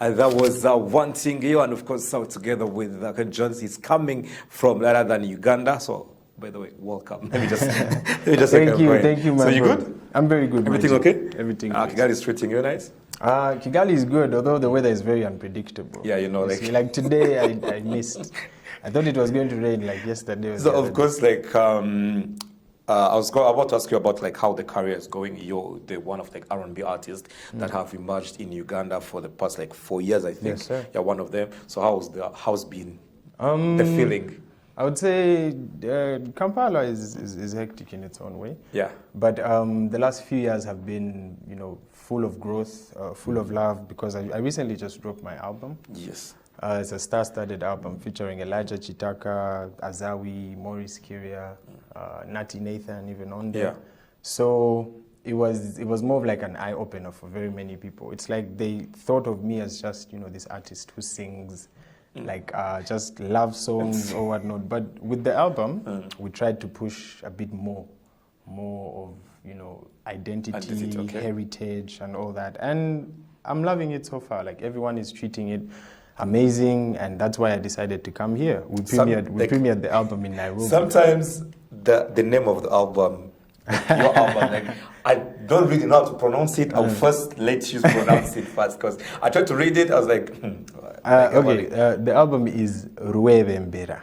And that was Wanting You, and of course, together with Kohen Jaycee. He's coming from other than Uganda. So, by the way, welcome. Let me just thank you, man. So you good? I'm very good. Everything okay? Everything. Kigali is treating you nice? Kigali is good, although the weather is very unpredictable. Yeah, you know, like today, I missed. I thought it was going to rain like yesterday. So of course, like I was about to ask you about like how the career is going. You're one of the R&B artists that have emerged in Uganda for the past like 4 years, I think. Yes, sir. You're one of them. So how's been the feeling? I would say Kampala is hectic in its own way. Yeah. But the last few years have been, full of growth, full of love, because I recently just dropped my album. Yes. It's a star-studded album featuring Elijah Chitaka, Azawi, Maurice Kiria, Nati Nathan, even on there. Yeah. So it was more of like an eye-opener for very many people. It's like they thought of me as just, this artist who sings like just love songs or whatnot. But with the album, we tried to push a bit more of, identity, okay. heritage and all that. And I'm loving it so far. Like everyone is treating it amazing, and that's why I decided to come here. We premiered the album in Nairobi. Sometimes the name of the album, your album, like I don't really know how to pronounce it. I'll first let you pronounce it first, because I tried to read it. I was like, the album is RWEBEMBERA.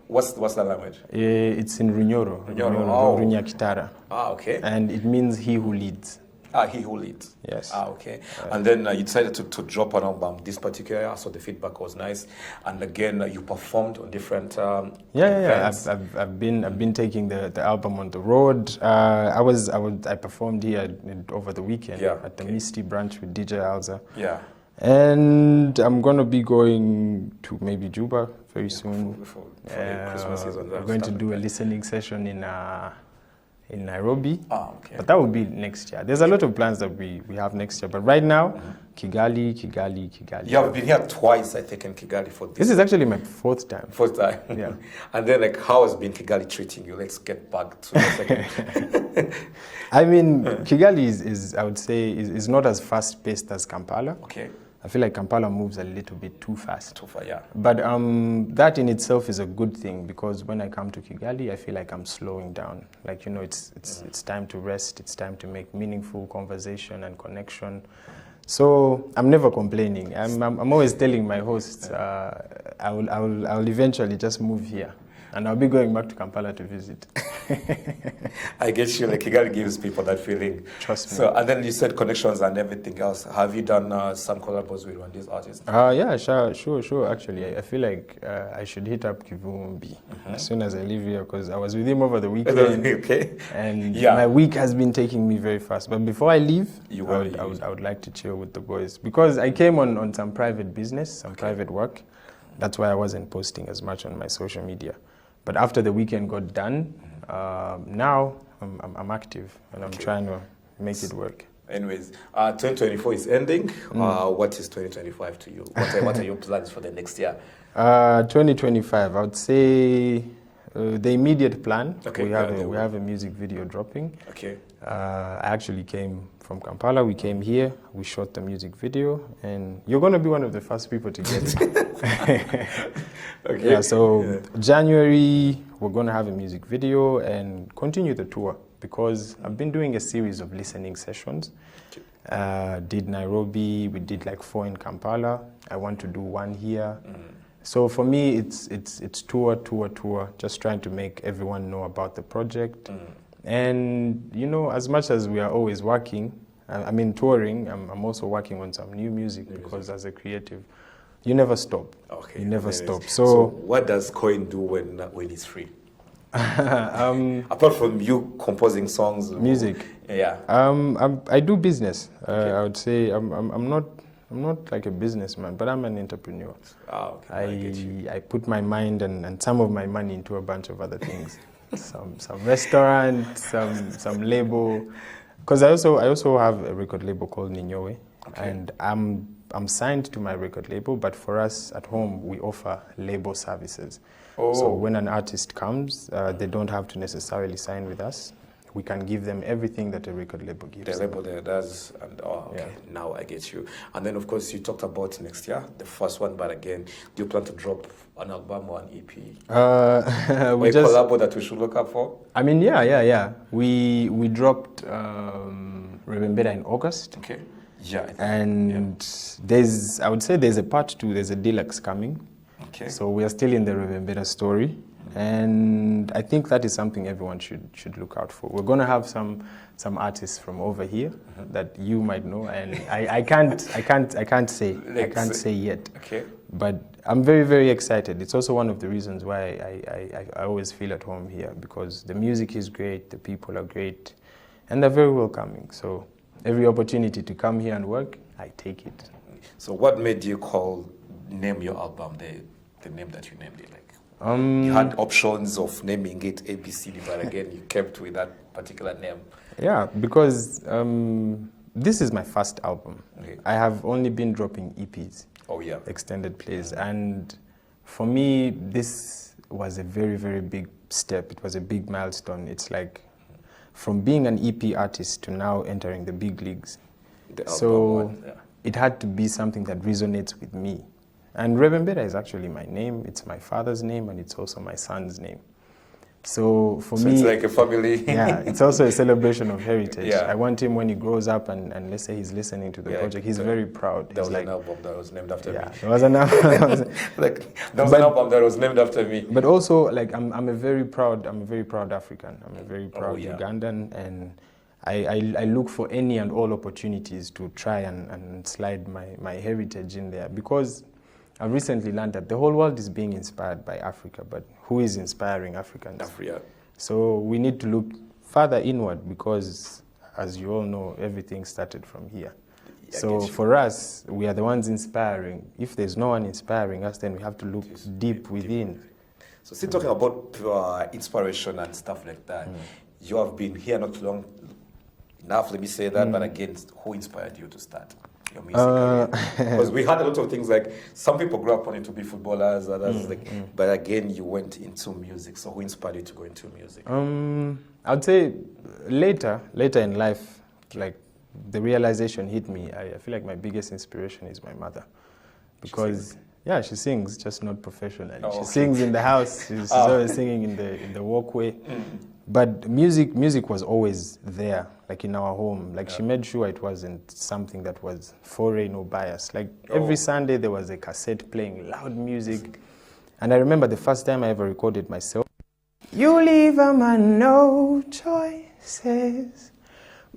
What's the language? It's in Runyoro, Runyakitara. Okay. And it means he who leads. He who leads. Yes. Okay. And then you decided to drop an album this particular year, so the feedback was nice. And again, you performed on different events. I've been taking the album on the road. I performed here over the weekend at the Misty branch with DJ Alza. Yeah. And I'm gonna be going to maybe Juba very soon. For the Christmas season. We're going to do a listening session in Nairobi. Okay. But that will be next year. There's a lot of plans that we have next year. But right now, Kigali. You have been here twice, I think, in Kigali for this. This is actually my fourth time. Yeah. And then, like, how has been Kigali treating you? Let's get back to the second. I mean, Kigali is I would say, is not as fast-paced as Kampala. Okay. I feel like Kampala moves a little bit too fast. Too far, yeah. But that in itself is a good thing, because when I come to Kigali, I feel like I'm slowing down. Like, it's time to rest. It's time to make meaningful conversation and connection. So I'm never complaining. I'm always telling my hosts, I will eventually just move here. And I'll be going back to Kampala to visit. I get you. Like Kigali gives people that feeling. Trust me. So, and then you said connections and everything else. Have you done some collabos with one of these artists? Yeah, sure. Actually, I feel like I should hit up Kivumbi as soon as I leave here, because I was with him over the weekend. Okay. And my week has been taking me very fast. But before I leave, I would like to chill with the boys, because I came on some private business, private work. That's why I wasn't posting as much on my social media. But after the weekend got done, now I'm active and I'm trying to make it work. Anyways, 2024 is ending. What is 2025 to you? What are your plans for the next year? 2025, I would say the immediate plan. Okay, we have a music video dropping. Okay. I actually came from Kampala. We came here. We shot the music video, and you're going to be one of the first people to get it. Okay. Yeah. So January we're going to have a music video and continue the tour, because I've been doing a series of listening sessions. Did Nairobi. We did like 4 in Kampala. I want to do 1 here. So for me, it's tour, just trying to make everyone know about the project. And, as much as we are always working, touring, I'm also working on some new music, because as a creative, you never stop. Okay. You never stop. So what does Kohen do when he's free? Apart from you composing songs, music. Yeah. I do business. I would say I'm not like a businessman, but I'm an entrepreneur. Okay. I put my mind and some of my money into a bunch of other things. some restaurant, some label. Because I also have a record label called Ninyowe, and I'm signed to my record label, but for us at home, we offer label services. So when an artist comes, they don't have to necessarily sign with us. we can give them everything that a record label gives The them. label there does, and okay, now I get you. And then, of course, you talked about next year, the first one, but again, do you plan to drop an album or an EP? Or a collabo that we should look up for? I mean, yeah. We dropped RWEBEMBERA in August. Okay. Yeah. And I would say there's a part 2, there's a deluxe coming. Okay. So we are still in the RWEBEMBERA story. And I think that is something everyone should look out for. We're going to have some artists from over here that you might know, and I can't say yet. Okay. But I'm very, very excited. It's also one of the reasons why I always feel at home here, because the music is great, the people are great, and they're very welcoming. So every opportunity to come here and work, I take it. So what made you name your album the name that you named it? Like you had options of naming it ABCD, but again you kept with that particular name. Yeah, because this is my first album. Okay. I have only been dropping EPs. Oh yeah. Extended plays, and for me this was a very, very big step. It was a big milestone. It's like from being an EP artist to now entering the big leagues. It had to be something that resonates with me. And RWEBEMBERA is actually my name. It's my father's name, and it's also my son's name. So for me, it's like a family. Yeah, it's also a celebration of heritage. Yeah. I want him, when he grows up and let's say he's listening to the project, he's very proud. There was an album that was named after me. There was an album. There was an album that was named after me. But also, like, I'm a very proud African. I'm a very proud Ugandan, and I look for any and all opportunities to try and slide my heritage in there, because I've recently learned that the whole world is being inspired by Africa, but who is inspiring Africans? Africa. So we need to look further inward, because, as you all know, everything started from here. So for us, we are the ones inspiring. If there's no one inspiring us, then we have to look deep within. So still talking about inspiration and stuff like that, you have been here not long enough, let me say that, but again, who inspired you to start your music career? Because we had a lot of things, like some people grew up wanting to be footballers, others but again, you went into music. So who inspired you to go into music? I'd say later in life, like the realization hit me. I feel like my biggest inspiration is my mother, because she sings, just not professionally. She sings in the house. She's always singing in the walkway. But music was always there, like in our home. Like she made sure it wasn't something that was foreign or biased. Like every Sunday there was a cassette playing loud music. And I remember the first time I ever recorded myself. You leave a man no choices,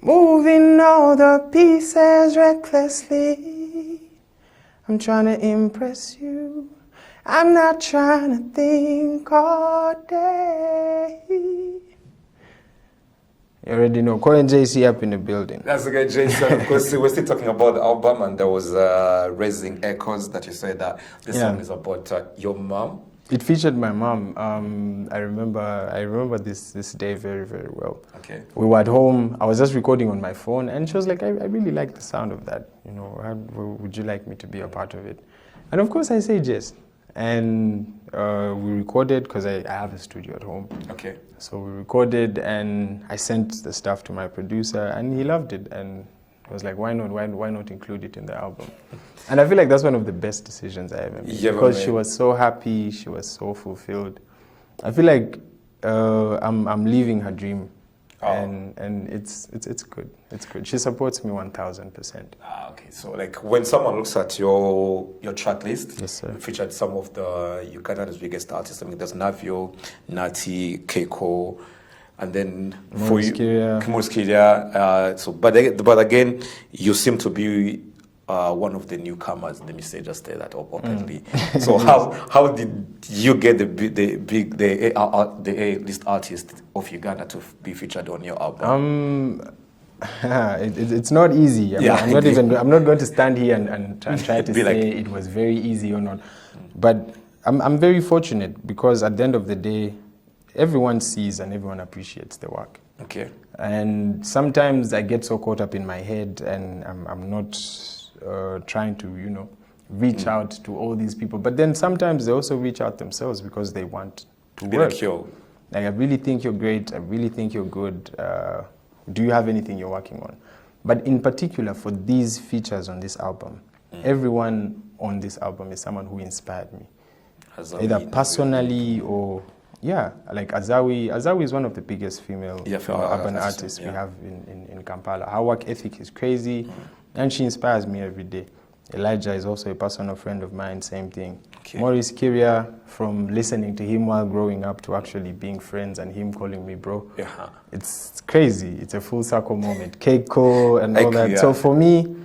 moving all the pieces recklessly. I'm trying to impress you. I'm not trying to think all day. You already know. Kohen Jaycee up in the building. That's the guy, Jaycee. Of course, we're still talking about the album, and there was Raising Echoes that you said that this song is about your mom. It featured my mom. I remember this day very, very well. Okay. We were at home. I was just recording on my phone, and she was like, I really like the sound of that. You know, would you like me to be a part of it? And of course, I said yes. And we recorded, because I have a studio at home. Okay. So we recorded, and I sent the stuff to my producer, and he loved it. And I was like, why not include it in the album? And I feel like that's one of the best decisions I ever made, because she was so happy, she was so fulfilled. I feel like I'm living her dream, and it's good. It's good. She supports me 1,000%. Okay. So like when someone looks at your track list, yes, sir, you featured some of the Ugandan's biggest artists. I mean, there's Navio, Nati, Keiko, and then for you, Kimuskiria. But again, you seem to be one of the newcomers. Let me say, just say that openly. So how did you get the A-list artist of Uganda to be featured on your album? It's not easy. I'm not going to stand here and try to say it was very easy or not. But I'm very fortunate, because at the end of the day, everyone sees and everyone appreciates the work. Okay. And sometimes I get so caught up in my head, and I'm not trying to, reach out to all these people. But then sometimes they also reach out themselves, because they want to be work. like you. Like, I really think you're great. I really think you're good. Do you have anything you're working on? But in particular, for these features on this album, everyone on this album is someone who inspired me. Azawi, either personally or, yeah, like Azawi. Azawi is one of the biggest female urban artists we have in Kampala. Her work ethic is crazy, and she inspires me every day. Elijah is also a personal friend of mine, same thing. Okay. Maurice Kiria, from listening to him while growing up to actually being friends and him calling me bro. Yeah. It's crazy. It's a full circle moment. Keiko and all that. Yeah. So for me,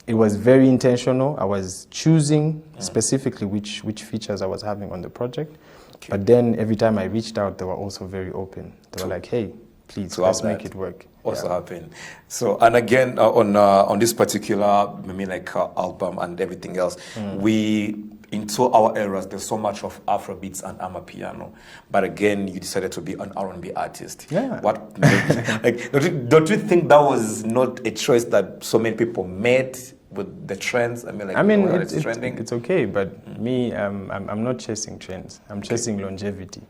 it was very intentional. I was choosing specifically which features I was having on the project. Okay. But then every time I reached out, they were also very open. They were like, hey, please, let's make it work. Also happen. So, and again, on this particular, album and everything else, we, into our eras, there's so much of Afrobeats and Amapiano. But again, you decided to be an R&B artist. Yeah. What made, don't you think that was not a choice that so many people made with the trends? It's okay, but me, I'm not chasing trends. I'm chasing longevity.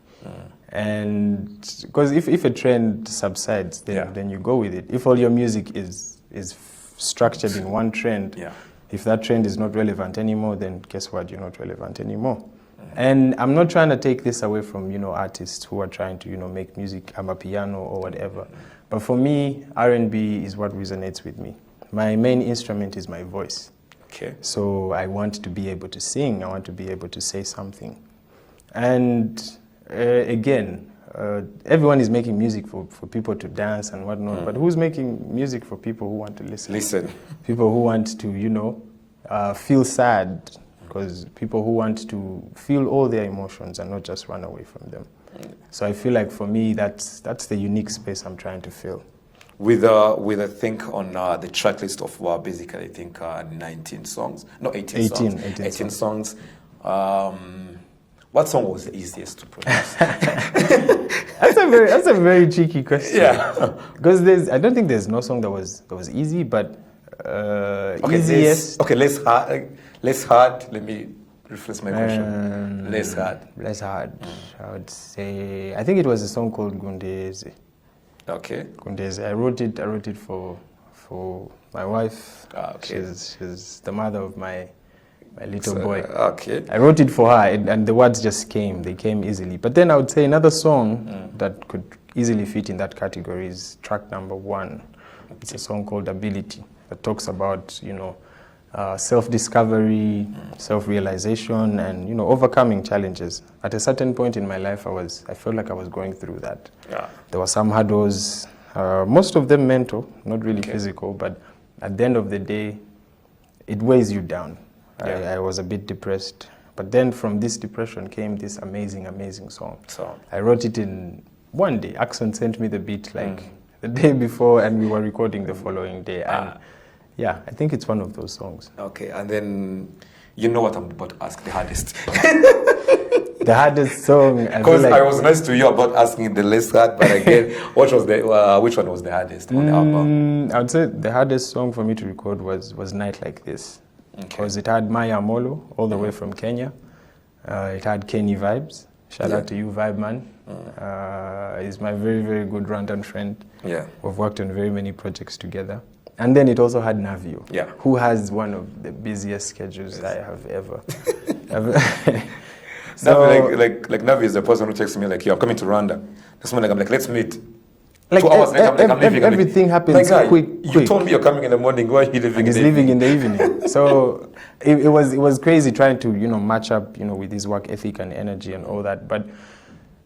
And because if a trend subsides, then you go with it. If all your music is structured in one trend, if that trend is not relevant anymore, then guess what? You're not relevant anymore. And I'm not trying to take this away from, artists who are trying to, make music amapiano or whatever. But for me, R&B is what resonates with me. My main instrument is my voice. Okay. So I want to be able to sing. I want to be able to say something. And again, everyone is making music for people to dance and whatnot, but who's making music for people who want to listen? People who want to, feel sad, because people who want to feel all their emotions and not just run away from them. So I feel like for me, that's the unique space I'm trying to fill. With I think on the track list of basically I think 19 songs, no 18 songs. 18 songs. What song was the easiest to produce? That's a very tricky question. Yeah, because I don't think there's no song that was easy, but easiest. Less hard. Let me rephrase my question. Less hard. Less hard. I would say I think it was a song called Gundeze. Okay. Gundeze. I wrote it for my wife. Okay. She's the mother of my little boy. Okay. I wrote it for her, and the words just came. They came easily. But then I would say another song that could easily fit in that category is track number 1. It's a song called Ability that talks about, self-discovery, self-realization, and, overcoming challenges. At a certain point in my life, I felt like I was going through that. Yeah. There were some hurdles, most of them mental, not really physical, but at the end of the day, it weighs you down. I was a bit depressed. But then from this depression came this amazing, amazing song. I wrote it in one day. Axon sent me the beat the day before, and we were recording the following day. And I think it's one of those songs. Okay, and then you know what I'm about to ask, the hardest. The hardest song. Because I was nice to you about asking the less hard, but again, which one was the hardest on the album? I would say the hardest song for me to record was Night Like This. Because it had Maya Molo, all the way from Kenya. It had Kenny Vibes. Shout out to you, Vibe Man. He's my very, very good Rwandan friend. Yeah. We've worked on very many projects together. And then it also had Navio, who has one of the busiest schedules I have ever. So, like Navio is the person who texts me like, "Yo, I'm coming to Rwanda." This morning I'm like, "Let's meet." Like 2 hours later, I'm leaving. Everything happens quick. You told me you're coming in the morning. Why are you leaving? He's leaving in the evening. So it was crazy trying to match up with his work ethic and energy and all that. But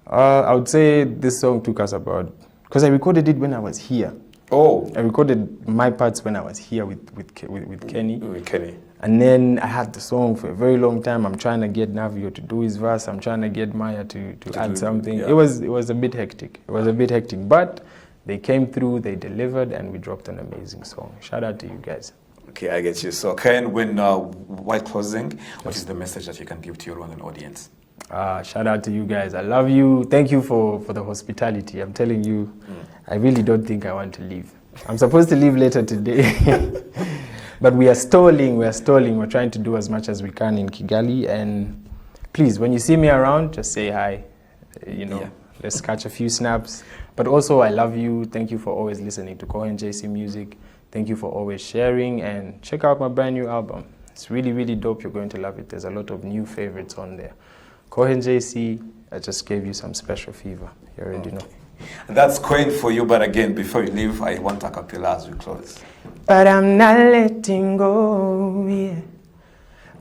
I would say this song took us about, because I recorded it when I was here. Oh. I recorded my parts when I was here with Kenny. With Kenny. And then I had the song for a very long time. I'm trying to get Navio to do his verse. I'm trying to get Maya to add something. Yeah. It was a bit hectic. But they came through, they delivered, and we dropped an amazing song. Shout out to you guys. Okay, I get you. So, Ken, while closing, what is the message that you can give to your Rwandan audience? Shout out to you guys. I love you. Thank you for the hospitality. I'm telling you, I really don't think I want to leave. I'm supposed to leave later today. But we are stalling. We're trying to do as much as we can in Kigali. And please, when you see me around, just say hi. let's catch a few snaps. But also, I love you. Thank you for always listening to Kohen Jaycee music. Thank you for always sharing, and check out my brand new album. It's really, really dope. You're going to love it. There's a lot of new favorites on there. Kohen Jaycee, I just gave you some special fever. You already know. That's Kohen for you, but again, before you leave, I want a cappella as we close. But I'm not letting go, yeah.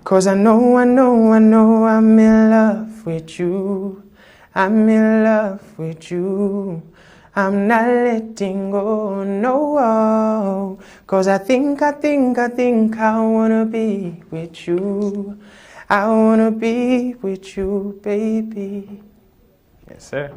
'Cause I know I'm in love with you. I'm in love with you. I'm not letting go, no. 'Cause I think I wanna be with you. I wanna be with you, baby. Yes, sir.